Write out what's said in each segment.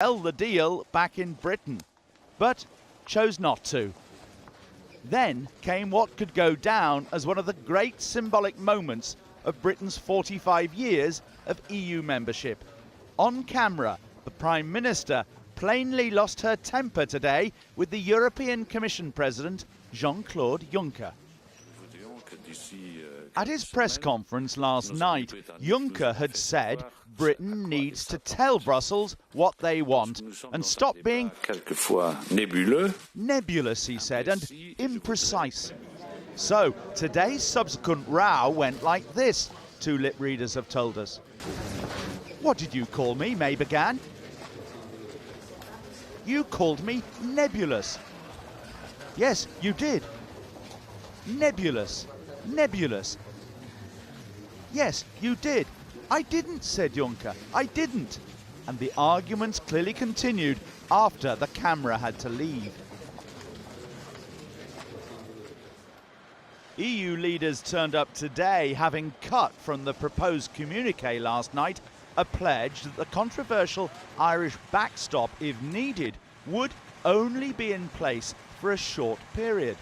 sell the deal back in Britain, but chose not to. Then came what could go down as one of the great symbolic moments of Britain's 45 years of EU membership. On camera, the Prime Minister plainly lost her temper today with the European Commission President, Jean-Claude Juncker. At his press conference last night, Juncker had said Britain needs to tell Brussels what they want and stop being nebulous, he said, and imprecise. So today's subsequent row went like this, two lip readers have told us. "What did you call me?" May began. "You called me nebulous." "Yes, you did." "Nebulous, nebulous." "Yes, you did." "I didn't," said Juncker. "I didn't." And the arguments clearly continued after the camera had to leave. EU leaders turned up today, having cut from the proposed communiqué last night a pledge that the controversial Irish backstop, if needed, would only be in place for a short period.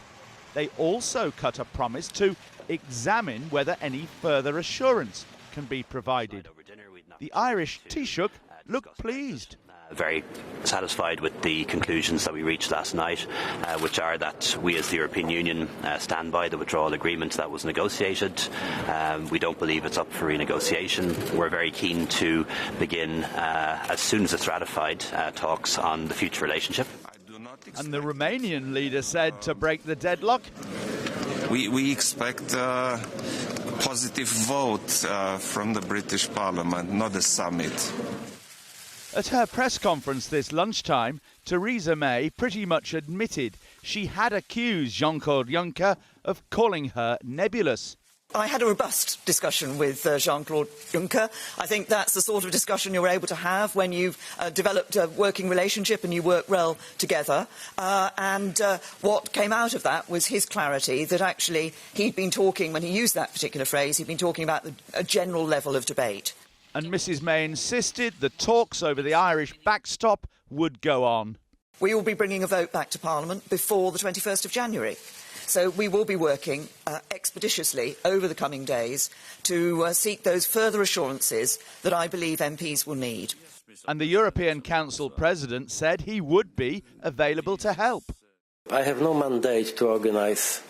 They also cut a promise to examine whether any further assurance can be provided. The Irish Taoiseach looked pleased. Very satisfied with the conclusions that we reached last night, which are that we as the European Union stand by the withdrawal agreement that was negotiated. We don't believe it's up for renegotiation. We're very keen to begin, as soon as it's ratified, talks on the future relationship. And the Romanian leader said to break the deadlock, We expect a positive vote from the British Parliament, not a summit. At her press conference this lunchtime, Theresa May pretty much admitted she had accused Jean-Claude Juncker of calling her nebulous. I had a robust discussion with Jean-Claude Juncker. I think that's the sort of discussion you're able to have when you've developed a working relationship and you work well together. What came out of that was his clarity that actually he'd been talking, when he used that particular phrase, he'd been talking about a general level of debate. And Mrs May insisted the talks over the Irish backstop would go on. We will be bringing a vote back to Parliament before the 21st of January. So we will be working expeditiously over the coming days to seek those further assurances that I believe MPs will need. And the European Council President said he would be available to help. I have no mandate to organise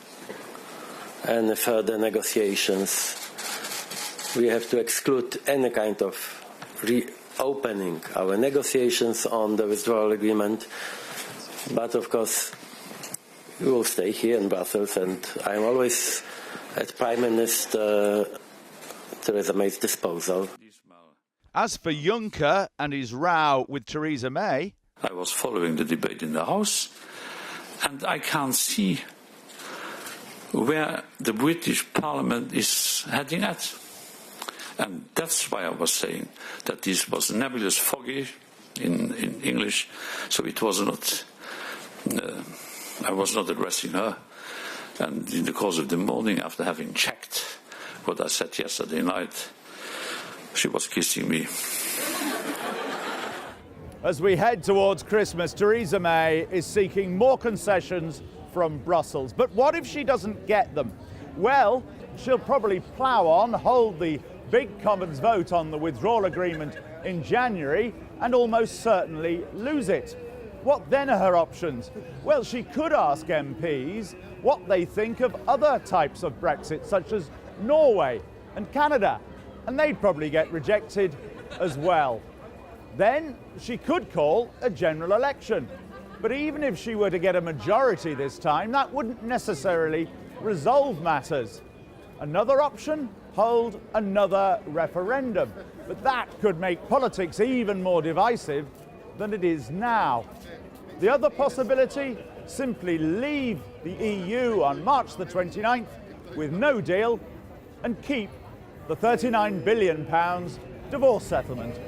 any further negotiations. We have to exclude any kind of reopening our negotiations on the withdrawal agreement. But of course, we will stay here in Brussels, and I'm always at Prime Minister Theresa May's disposal. As for Juncker and his row with Theresa May, I was following the debate in the House, and I can't see where the British Parliament is heading at. And that's why I was saying that this was nebulous, foggy in English, so it was not... I was not addressing her. And in the course of the morning, after having checked what I said yesterday night, she was kissing me. As we head towards Christmas, Theresa May is seeking more concessions from Brussels. But what if she doesn't get them? Well, she'll probably plough on, hold the big Commons vote on the withdrawal agreement in January, and almost certainly lose it. What then are her options? Well, she could ask MPs what they think of other types of Brexit, such as Norway and Canada, and they'd probably get rejected as well. Then she could call a general election. But even if she were to get a majority this time, that wouldn't necessarily resolve matters. Another option? Hold another referendum. But that could make politics even more divisive than it is now. The other possibility? Simply leave the EU on March the 29th with no deal and keep the £39 billion divorce settlement.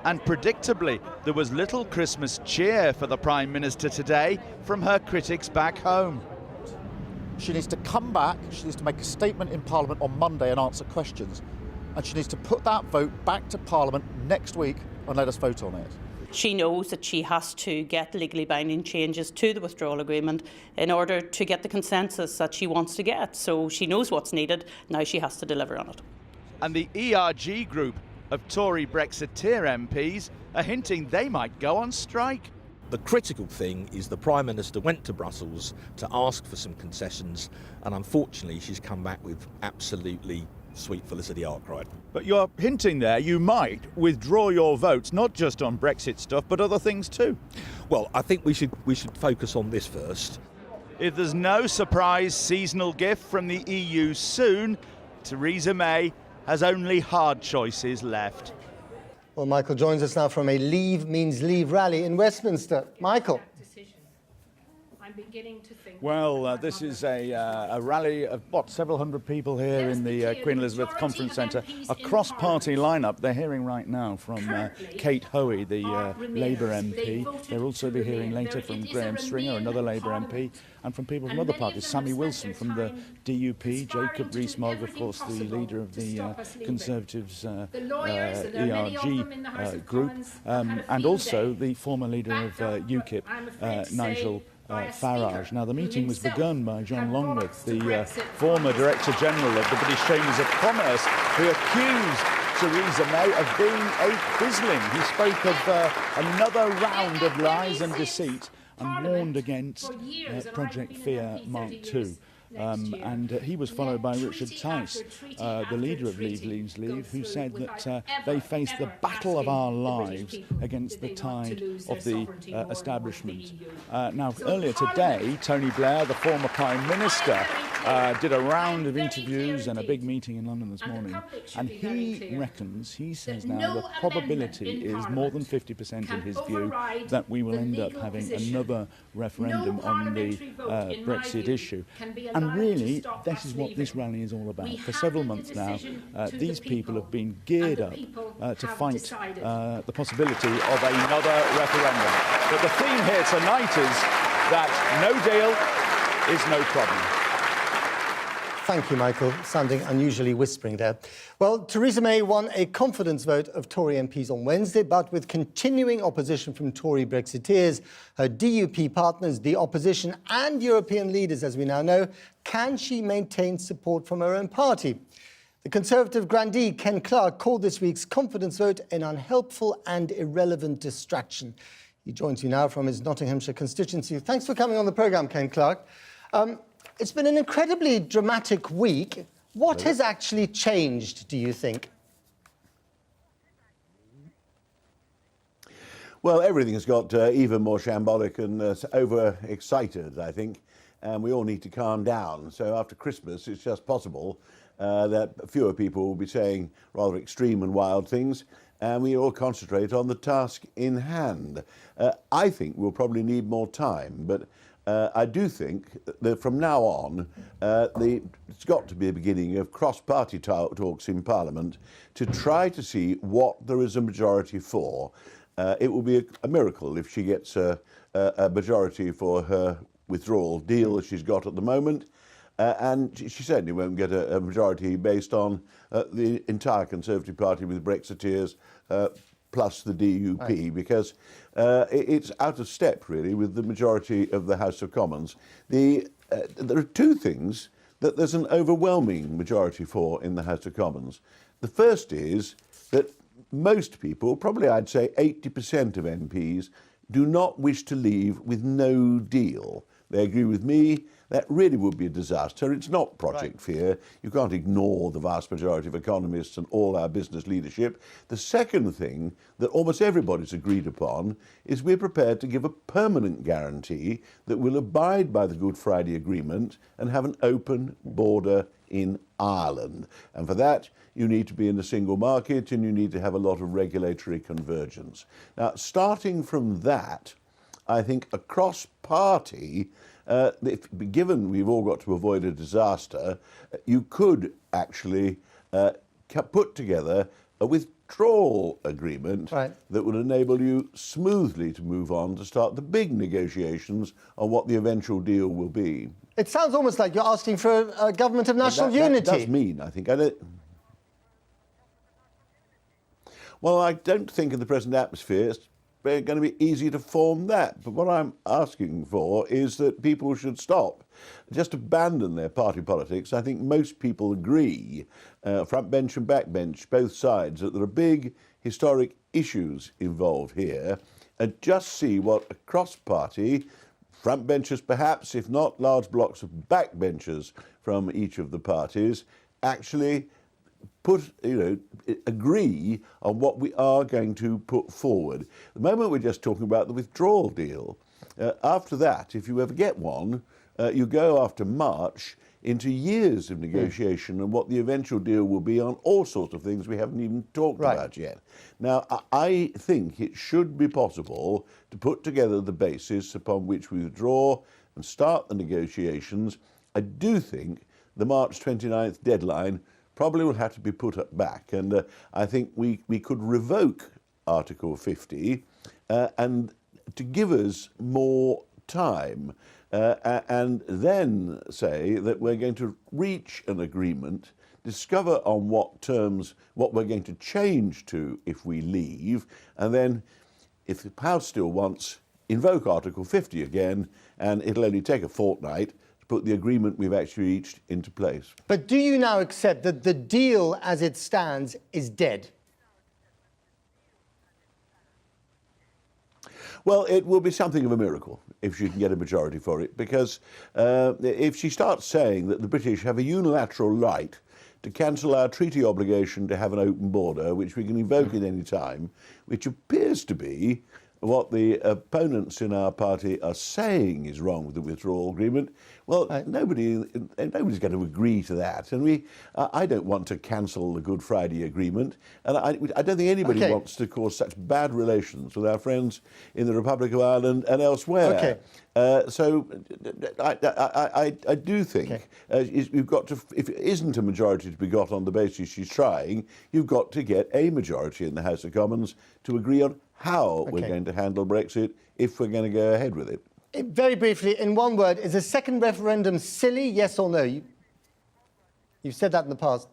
And predictably, there was little Christmas cheer for the Prime Minister today from her critics back home. She needs to come back, she needs to make a statement in Parliament on Monday and answer questions. And she needs to put that vote back to Parliament next week and let us vote on it. She knows that she has to get legally binding changes to the withdrawal agreement in order to get the consensus that she wants to get. So she knows what's needed. Now she has to deliver on it. And the ERG group of Tory Brexiteer MPs are hinting they might go on strike. The critical thing is the Prime Minister went to Brussels to ask for some concessions, and unfortunately she's come back with absolutely sweet Felicity Arkwright. But you're hinting there you might withdraw your votes, not just on Brexit stuff, but other things too. Well, I think we should focus on this first. If there's no surprise seasonal gift from the EU soon, Theresa May has only hard choices left. Well, Michael joins us now from a Leave Means Leave rally in Westminster. Michael. Well, this is a rally of, several hundred people here in the Queen Elizabeth Conference Centre. A cross-party lineup. They're hearing right now from Kate Hoey, the Labour MP. They'll also be hearing later from Graham Stringer, another Labour MP, and from people from other parties. Sammy Wilson from the DUP, Jacob Rees-Mogg, of course, the leader of the Conservatives ERG group, and also the former leader of UKIP, Nigel Farage. Now, the meeting was begun by John Longworth, the former Director General of the British Chambers of Commerce, who accused Theresa May of being a quizzling. He spoke of another round of lies and deceit and warned against Project Fear Mark II. And he was followed by Richard Tice, the leader of Leave Means Leave, who said that they faced the battle of our lives against the tide of the establishment. Now, earlier today, Tony Blair, the former Prime Minister, did a round of interviews and a big meeting in London this morning, and he reckons, he says now, the probability is more than 50% in his view that we will end up having another referendum on the Brexit issue. And really, this is what this rally is all about. For several months now, these people have been geared up to fight the possibility of another referendum. But the theme here tonight is that no deal is no problem. Thank you, Michael. Sounding unusually whispering there. Well, Theresa May won a confidence vote of Tory MPs on Wednesday, but with continuing opposition from Tory Brexiteers, her DUP partners, the opposition and European leaders, as we now know, can she maintain support from her own party? The Conservative grandee, Ken Clarke, called this week's confidence vote an unhelpful and irrelevant distraction. He joins you now from his Nottinghamshire constituency. Thanks for coming on the programme, Ken Clarke. It's been an incredibly dramatic week. What has actually changed, do you think? Well, everything's got even more shambolic and overexcited, I think, and we all need to calm down. So after Christmas, it's just possible that fewer people will be saying rather extreme and wild things, and we all concentrate on the task in hand. I think we'll probably need more time, but I do think that from now on, it's got to be a beginning of cross-party talks in Parliament to try to see what there is a majority for. It will be a miracle if she gets a majority for her withdrawal deal that she's got at the moment. And she certainly won't get a majority based on the entire Conservative Party with Brexiteers plus the DUP, because it's out of step, really, with the majority of the House of Commons. There are two things that there's an overwhelming majority for in the House of Commons. The first is that most people, probably I'd say 80% of MPs, do not wish to leave with no deal. They agree with me, that really would be a disaster. It's not Project Fear. You can't ignore the vast majority of economists and all our business leadership. The second thing that almost everybody's agreed upon is we're prepared to give a permanent guarantee that we'll abide by the Good Friday Agreement and have an open border in Ireland. And for that, you need to be in the single market and you need to have a lot of regulatory convergence. Now, starting from that, I think across party, given we've all got to avoid a disaster, you could actually put together a withdrawal agreement that would enable you smoothly to move on to start the big negotiations on what the eventual deal will be. It sounds almost like you're asking for a government of national unity. That does mean, I think. Well, I don't think in the present atmosphere it's going to be easy to form that. But what I'm asking for is that people should stop, just abandon their party politics. I think most people agree, front bench and back bench, both sides, that there are big historic issues involved here, and just see what a cross-party, front benchers perhaps, if not large blocks of back benchers from each of the parties, actually agree on what we are going to put forward. At the moment we're just talking about the withdrawal deal. After that, if you ever get one, you go after March into years of negotiation and what the eventual deal will be on all sorts of things we haven't even talked about yet. Now, I think it should be possible to put together the basis upon which we withdraw and start the negotiations. I do think the March 29th deadline probably will have to be put back, and I think we could revoke Article 50 and to give us more time and then say that we're going to reach an agreement, discover on what terms what we're going to change to if we leave, and then if the House still wants, invoke Article 50 again, and it'll only take a fortnight to put the agreement we've actually reached into place. But do you now accept that the deal as it stands is dead? Well, it will be something of a miracle if she can get a majority for it, because if she starts saying that the British have a unilateral right to cancel our treaty obligation to have an open border, which we can invoke at any time, which appears to be what the opponents in our party are saying is wrong with the withdrawal agreement, well, nobody's going to agree to that. And I don't want to cancel the Good Friday Agreement, and I don't think anybody wants to cause such bad relations with our friends in the Republic of Ireland and elsewhere. So I do think you've got to, if it isn't a majority to be got on the basis she's trying, you've got to get a majority in the House of Commons to agree on how we're going to handle Brexit if we're going to go ahead with it. Very briefly, in one word, is a second referendum silly, yes or no? You've said that in the past.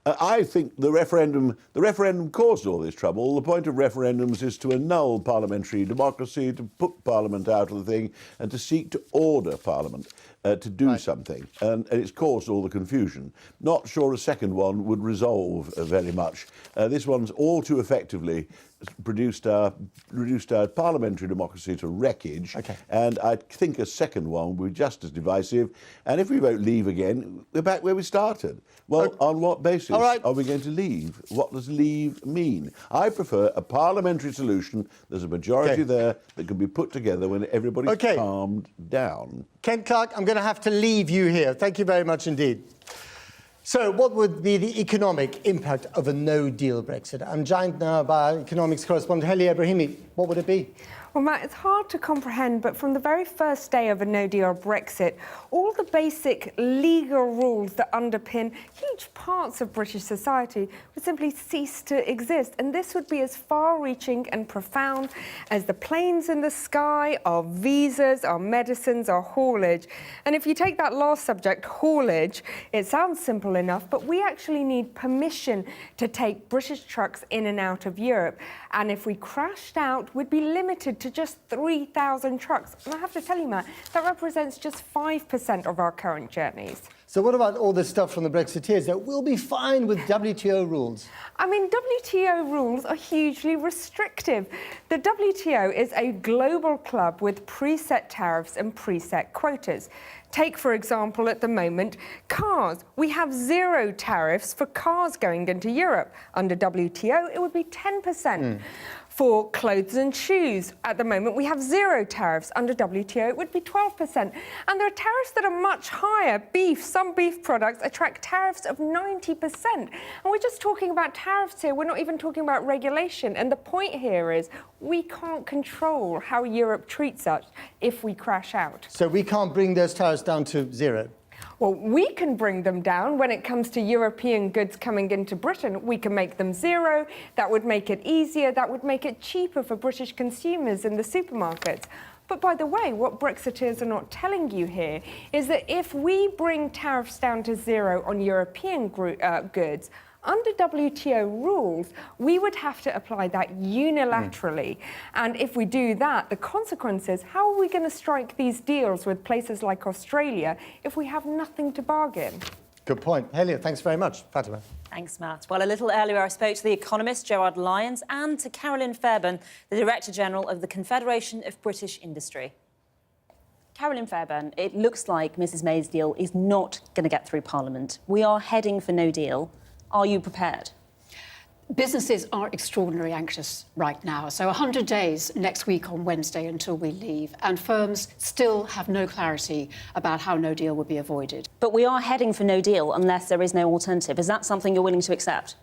I think the referendum caused all this trouble. The point of referendums is to annul parliamentary democracy, to put Parliament out of the thing, and to seek to order Parliament to do something. And it's caused all the confusion. Not sure a second one would resolve very much. This one's all too effectively reduced our parliamentary democracy to wreckage, and I think a second one would be just as divisive. And if we vote leave again, we're back where we started. Well, on what basis are we going to leave? What does leave mean? I prefer a parliamentary solution. There's a majority there that can be put together when everybody's calmed down. Ken Clark, I'm going to have to leave you here. Thank you very much indeed. So what would be the economic impact of a no-deal Brexit? I'm joined now by economics correspondent Heli Ebrahimi. What would it be? Well, Matt, it's hard to comprehend, but from the very first day of a no-deal Brexit, all the basic legal rules that underpin huge parts of British society would simply cease to exist. And this would be as far-reaching and profound as the planes in the sky, our visas, our medicines, our haulage. And if you take that last subject, haulage, it sounds simple enough, but we actually need permission to take British trucks in and out of Europe. And if we crashed out, we'd be limited to just 3,000 trucks. And I have to tell you, Matt, that represents just 5% of our current journeys. So what about all this stuff from the Brexiteers that we'll be fine with WTO rules? I mean, WTO rules are hugely restrictive. The WTO is a global club with preset tariffs and preset quotas. Take, for example, at the moment, cars. We have 0 tariffs for cars going into Europe. Under WTO, it would be 10%. For clothes and shoes, at the moment, we have 0 tariffs. Under WTO, it would be 12%. And there are tariffs that are much higher. Beef, some beef products attract tariffs of 90%. And we're just talking about tariffs here. We're not even talking about regulation. And the point here is we can't control how Europe treats us if we crash out. So we can't bring those tariffs down to 0? Well, we can bring them down when it comes to European goods coming into Britain. We can make them 0. That would make it easier. That would make it cheaper for British consumers in the supermarkets. But by the way, what Brexiteers are not telling you here is that if we bring tariffs down to 0 on European goods, Under WTO rules, we would have to apply that unilaterally. And if we do that, the consequences, how are we going to strike these deals with places like Australia if we have nothing to bargain? Good point. Helia, thanks very much. Fatima. Thanks, Matt. Well, a little earlier I spoke to the economist Gerard Lyons and to Carolyn Fairbairn, the Director General of the Confederation of British Industry. Carolyn Fairbairn, it looks like Mrs May's deal is not going to get through Parliament. We are heading for no deal. Are you prepared? Businesses are extraordinarily anxious right now. So 100 days next week on Wednesday until we leave, and firms still have no clarity about how no deal will be avoided. But we are heading for no deal unless there is no alternative. Is that something you're willing to accept?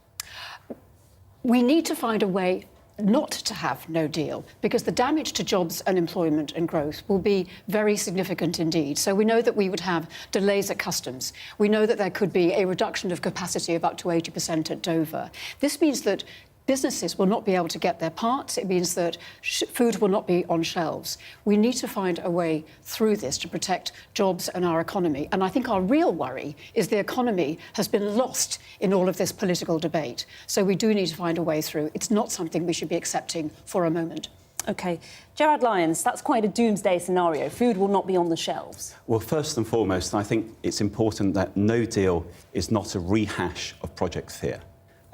We need to find a way not to have no deal, because the damage to jobs and employment and growth will be very significant indeed. So we know that we would have delays at customs. We know that there could be a reduction of capacity of up to 80% at Dover. This means that businesses will not be able to get their parts. It means that food will not be on shelves. We need to find a way through this to protect jobs and our economy. And I think our real worry is the economy has been lost in all of this political debate. So we do need to find a way through. It's not something we should be accepting for a moment. OK. Gerard Lyons, that's quite a doomsday scenario. Food will not be on the shelves. Well, first and foremost, I think it's important that no deal is not a rehash of Project Fear.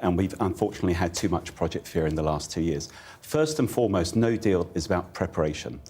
And we've unfortunately had too much Project Fear in the last 2 years. First and foremost, no deal is about preparation.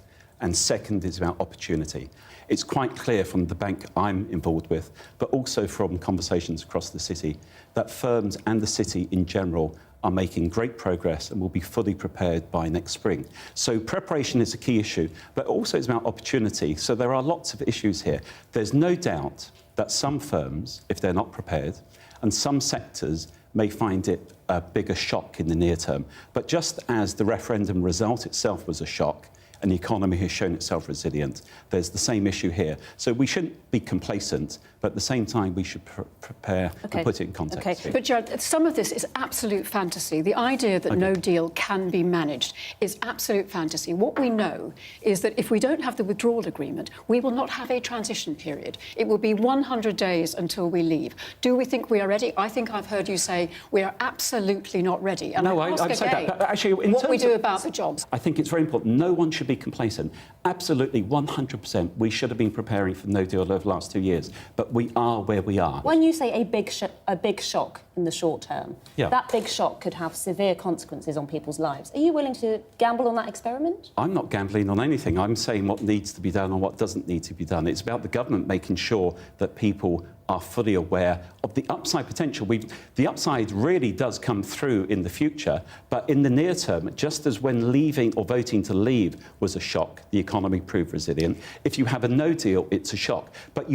And second is about opportunity. It's quite clear from the bank I'm involved with, but also from conversations across the city, that firms and the city in general are making great progress and will be fully prepared by next spring. So preparation is a key issue, but also it's about opportunity. So there are lots of issues here. There's no doubt that some firms, if they're not prepared, and some sectors may find it a bigger shock in the near term. But just as the referendum result itself was a shock, and the economy has shown itself resilient, there's the same issue here. So we shouldn't be complacent, but at the same time, we should prepare and put it in context. Okay. But, Gerard, some of this is absolute fantasy. The idea that no deal can be managed is absolute fantasy. What we know is that if we don't have the withdrawal agreement, we will not have a transition period. It will be 100 days until we leave. Do we think we are ready? I think I've heard you say we are absolutely not ready. And no, I ask I've said again, that. But actually, in what we terms do of, about the jobs. I think it's very important. No one should be complacent. Absolutely, 100%. We should have been preparing for no deal over the last 2 years, but we are where we are. When you say a big shock in the short term, that big shock could have severe consequences on people's lives. Are you willing to gamble on that experiment? I'm not gambling on anything. I'm saying what needs to be done and what doesn't need to be done. It's about the government making sure that people are fully aware of the upside potential. The upside really does come through in the future, but in the near term, just as when leaving or voting to leave was a shock, the economy proved resilient. If you have a no deal, it's a shock. But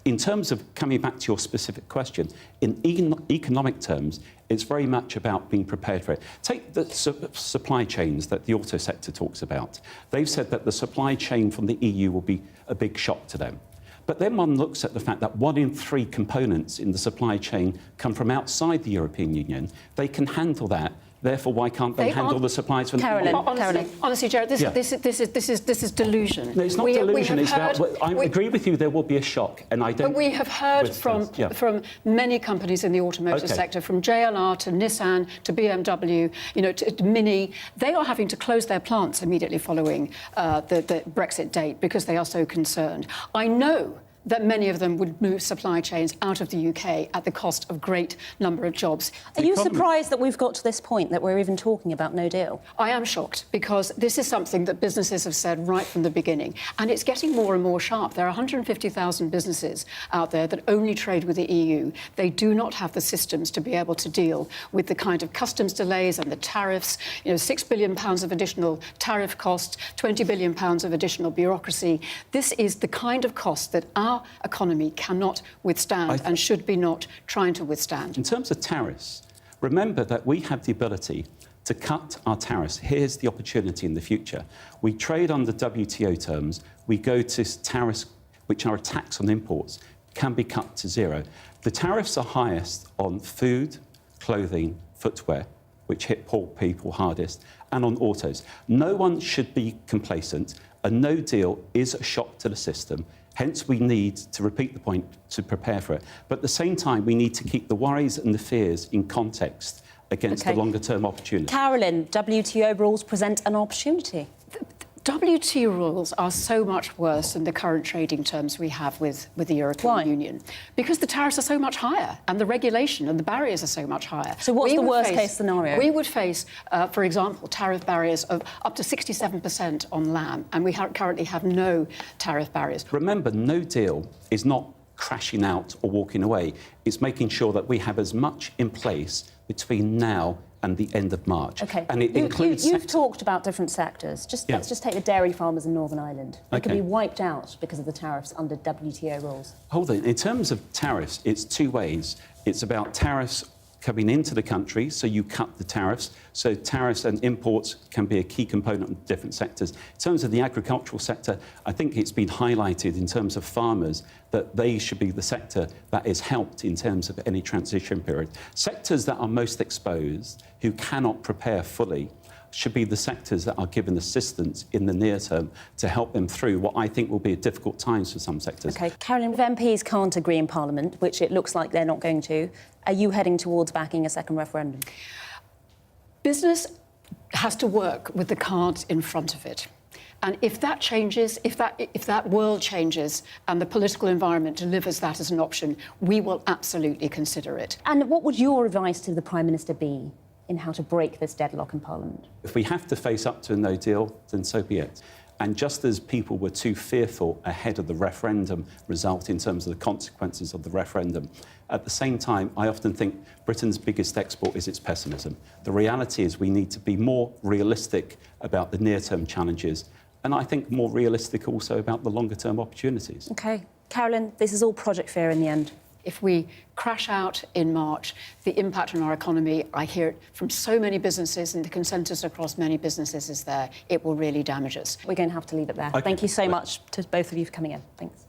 in terms of coming back to your specific question, in economic terms, it's very much about being prepared for it. Take the supply chains that the auto sector talks about. They've said that the supply chain from the EU will be a big shock to them. But then one looks at the fact that 1 in 3 components in the supply chain come from outside the European Union. They can handle that. Therefore, why can't they handle the supplies from Carolyn, honestly, Gerard, this is delusion. No, it's not delusion. It's about. I agree with you. There will be a shock, and I don't. But we have heard from many companies in the automotive sector, from JLR to Nissan to BMW, to Mini. They are having to close their plants immediately following the Brexit date because they are so concerned. I know that many of them would move supply chains out of the UK at the cost of great number of jobs. Are you surprised that we've got to this point, that we're even talking about no deal? I am shocked, because this is something that businesses have said right from the beginning, and it's getting more and more sharp. There are 150,000 businesses out there that only trade with the EU. They do not have the systems to be able to deal with the kind of customs delays and the tariffs, £6 billion of additional tariff costs, £20 billion of additional bureaucracy. This is the kind of cost that our economy cannot withstand and should be not trying to withstand. In terms of tariffs, remember that we have the ability to cut our tariffs. Here's the opportunity in the future. We trade under WTO terms. We go to tariffs which are a tax on imports, can be cut to zero. The tariffs are highest on food, clothing, footwear, which hit poor people hardest, and on autos. No one should be complacent. A no deal is a shock to the system. Hence, we need, to repeat the point, to prepare for it. But at the same time, we need to keep the worries and the fears in context against the longer-term opportunity. Carolyn, WTO rules present an opportunity. WTO rules are so much worse than the current trading terms we have with the European Union. Because the tariffs are so much higher and the regulation and the barriers are so much higher. So what's the worst-case scenario? We would face, for example, tariff barriers of up to 67% on lamb, and we currently have no tariff barriers. Remember, no deal is not crashing out or walking away. It's making sure that we have as much in place between now and the end of March. OK. And it includes You've talked about different sectors. Let's just take the dairy farmers in Northern Ireland. They could be wiped out because of the tariffs under WTO rules. Hold on. In terms of tariffs, it's two ways. It's about tariffs coming into the country, so you cut the tariffs. So tariffs and imports can be a key component of different sectors. In terms of the agricultural sector, I think it's been highlighted in terms of farmers that they should be the sector that is helped in terms of any transition period. Sectors that are most exposed, who cannot prepare fully, should be the sectors that are given assistance in the near term to help them through what I think will be difficult times for some sectors. OK. Carolyn, if MPs can't agree in Parliament, which it looks like they're not going to, are you heading towards backing a second referendum? Business has to work with the cards in front of it. And if that changes, if that world changes and the political environment delivers that as an option, we will absolutely consider it. And what would your advice to the Prime Minister be in how to break this deadlock in Parliament? If we have to face up to a no deal, then so be it. And just as people were too fearful ahead of the referendum result in terms of the consequences of the referendum, at the same time, I often think Britain's biggest export is its pessimism. The reality is we need to be more realistic about the near-term challenges, and I think more realistic also about the longer-term opportunities. OK. Carolyn, this is all project fear in the end. If we crash out in March, the impact on our economy, I hear it from so many businesses, and the consensus across many businesses is there, it will really damage us. We're going to have to leave it there. Okay. Thank you so much to both of you for coming in. Thanks.